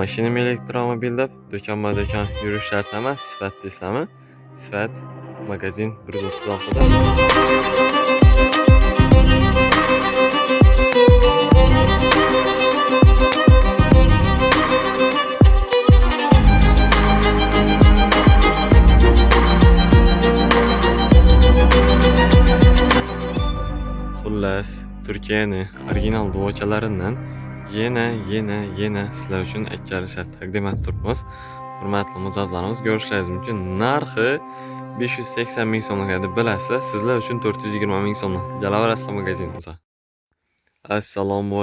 Mashinam elektromobil deb do'konma-do'kon yurishlar emas, sifat deysizlarmi? Sifat magazin 136da. Xullas, Turkiyaning original duvochalaridan yana sizlar uchun aytgancha taqdim etib turibmiz. Hurmatli mijozlarimiz, ko'rishlaringiz mumkin. Narxi 580 ming so'mga deb bilasiz, sizlar uchun 420 ming so'mdan. Kelaverasiz magazinimizga. Assalomu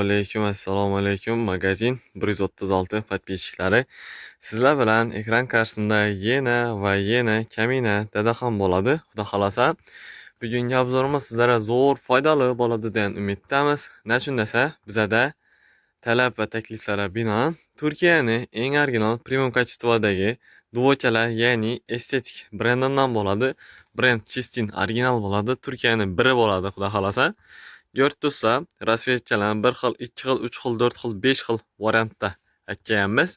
alaykum magazin 136 podpischiklari. Sizlar bilan ekran qarshisida yana kamina dadaxon bo'ladi. Xudo xolasa, bugungi obzorimiz sizlarga zo'r foydali bo'ladi degan umiddamiz. Nechun desa, bizada talab va takliflarga binoan Turkiyaning eng original premium kачестводagi duvochalar, ya'ni estetik brendidan bo'ladi. Brend Chistin original bo'ladi. Turkiyaning biri bo'ladi, xudo xolasa. Ko'rib tursa, rasvetchalar 1 xil, 2 xil, 3 xil, 4 xil, 5 xil variantda aytganmiz.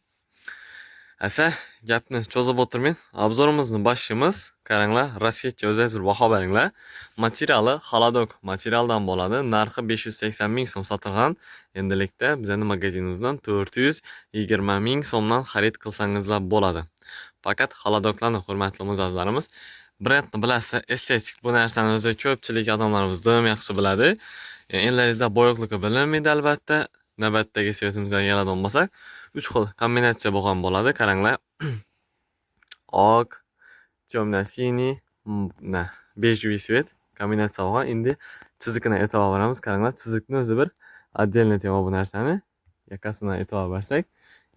Asa, gapni cho'zib o'tirmay, obzorimizni boshlaymiz. Qaranglar, rasvetcha o'zingiz bir baho beringlar. Materiali xolodok materialdan bo'ladi. Narxi 580 ming so'm sotilgan. Endilikda bizning magazinimizdan 420 ming so'mdan xarid qilsangizlar bo'ladi. Faqat xolodoklarni, hurmatli mijozlarimiz, brendni bilasiz, estetik bu narsani o'zi ko'pchilik odamlarimiz doim yaxshi biladi. Enlaringizda boyoqligi bilinmaydi albatta. Navbatdagi svetimizga keladigan bo'lsak, 3 xil kombinatsiya bo'lgan bo'ladi. Qaranglar. Oq, temno-siniy, bejviy svet kombinatsiya bo'lgan. Endi chiziqni e'tibor beramiz. Qaranglar, chiziqni o'zi bir отдельный tema bu narsani. Yakasini e'tibor bersak,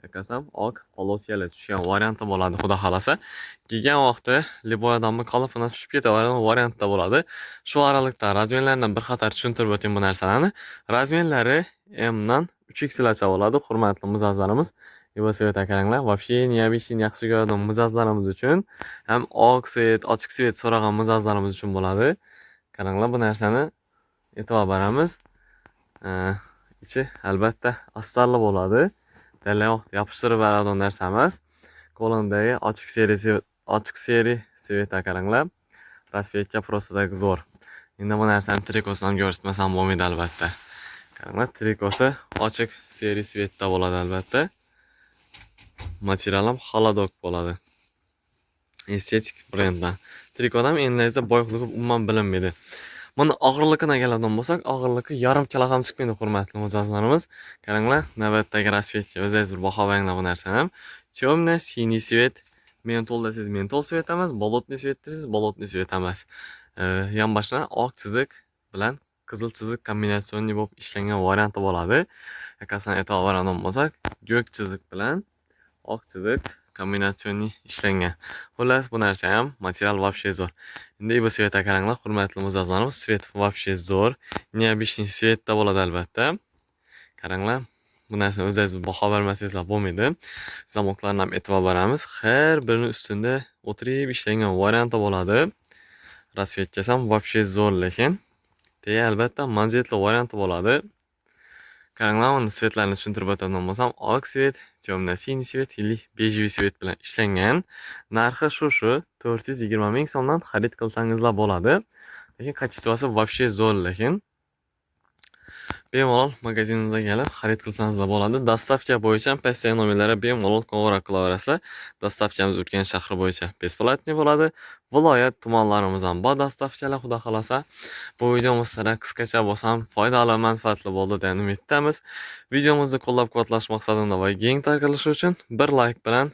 yakasi ham oq polosiyali tushgan varianti bo'ladi, xudo xolasa. Kiygan vaqtda liboyadonmi qolipini tushib ketaveradigan variantda bo'ladi. Shu oralikda razmerlardan bir qator tushuntirib o'tayim bu narsalarni. Razmerlari M dan 3XLgacha bo'ladi, hurmatli mijozlarimiz. Bu svet qaranglar, вообще необычный yaxshi ko'radigan mijozlarimiz uchun ham oq svet, ochiq svet so'ragan mijozlarimiz uchun bo'ladi. Qaranglar, bu narsani e'tibor beramiz. Ichi albatta astarli bo'ladi. Dalay yopishtirib beradigan narsa emas. Qo'limdagi ochiq seri svet qaranglar. Rasvetcha просто zo'r. Endi bu narsani trikosini ham ko'rsatmasam bo'lmaydi albatta. Qaranglar, trikosi ochiq seri svetda bo'ladi albatta. Material ham xolodok bo'ladi. Estetik brenddan. Trikodan enlaringizda boyqiligi umuman bilinmaydi. Buni og'irligiga keladigan bo'lsak, og'irligi yarim kilo ham chiqmaydi, hurmatli mijozlarimiz. Qaranglar, navbatdagi rasvetcha o'zingiz bir baho beringlar bu narsani ham. Temno-siniy svet, mentol desiz mentol svet emas, bolotniy svet desiz bolotniy svet emas. Yonboshdan oq chiziq bilan qizil chiziq kombinatsionni bo'lib ishlangan varianti bo'ladi. Yakasini e'tibor beradigan bo'lsak, ko'k chiziq bilan oq chiziq kombinatsionni ishlangan. Xullas, bu narsa ham material вообще zo'r. Endi bu svetga qaranglar, hurmatli mijozlarimiz, svet вообще zo'r. Необычный svetda bo'ladi albatta. Qaranglar, bu narsa o'zingiz baho bermasangizlar bo'lmaydi. Zamoklarni ham e'tibor beramiz. Har birini ustida o'tirib ishlangan varianti bo'ladi. Rasvetchasi ham вообще zo'r, lekin albatta manjetli varianti bo'ladi. Qaranglar, uni svetlarni tushuntirib o'tadigan bo'lsam, oq svet, temno-siniy svet, bejviy svet bilan ishlangan. Narxi shu 420 ming so'mdan xarid qilsangizlar bo'ladi. Lekin kачествоsi вообще zo'r, lekin bemalol magazinimizga kelib xarid qilsangizlar bo'ladi. Dostavka bo'yicha pastdagi nomerlarga bemalol qo'ng'iroq qilaverasizlar. Dostavkamiz Urganch shahri bo'yicha besplatniy bo'ladi. Viloyat tumanlarimizdan bor dostavkalar, xudo xolasa. Bu videomiz sizlarga qisqacha bo'lsam foydali, manfaatli bo'ldi degan umiddamiz. Videomizni qo'llab-quvvatlash maqsadida va keng tarqalishi uchun bir like bilan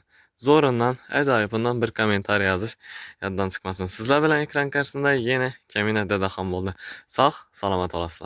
zo'rindan, ajoyibidan bir kommentariy yozish yoddan chiqmasin. Sizlar bilan ekran qarshisida yana kamina dadaxon bo'ldi. Sog', salomat olasizlar.